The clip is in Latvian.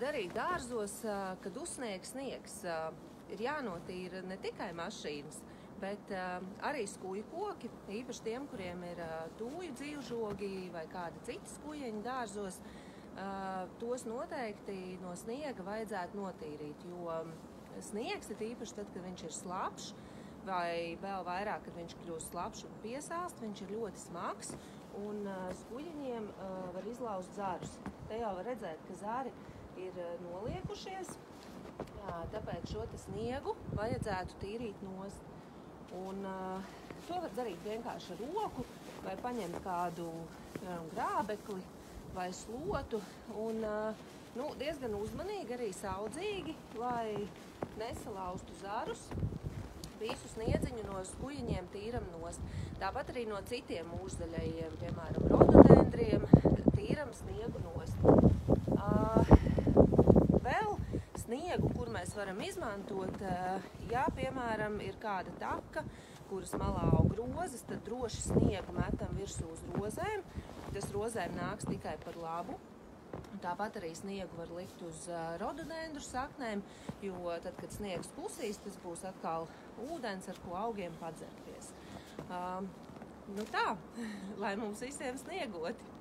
darīt dārzos, kad uzsnieg sniegs? Ir jānotīra ne tikai mašīnas, bet arī skuju koki, īpaši tiem, kuriem ir tūju dzīvžogi vai kādi citi skujeņi dārzos. Tos noteikti no sniega vajadzētu notīrīt, jo sniegs ir īpaši tad, kad viņš ir slapšs, vai vēl vairāk, kad viņš kļūst slapšs un piesāst, viņš ir ļoti smags, un skujeņiem var izlaust zarus. Te jau var redzēt, ka zari ir noliekušies, tāpēc šo sniegu vajadzētu tīrīt nost. Un to var darīt vienkārši ar roku, vai paņemt kādu grābekli vai slotu, un diezgan uzmanīgi, arī saudzīgi, lai nesalauztu zarus. Visu sniedziņu no skujiņiem tīram nost. Tāpat arī no citiem mūžzaļajiem, piemēram, rododendriem, tīram sniegu nost. Vēl sniegu, kur mēs varam izmantot, ja, piemēram, ir kāda taka, kuras malā aug rozes, tad droši sniegu metam virsū uz rozēm. Tas rozēm nāks tikai par labu. Tāpat arī sniegu var likt uz rododendru saknēm, jo tad, kad sniegs klusīs, tas būs atkal ūdens, ar ko augiem padzerties. Tā, lai mums visiem sniegoti!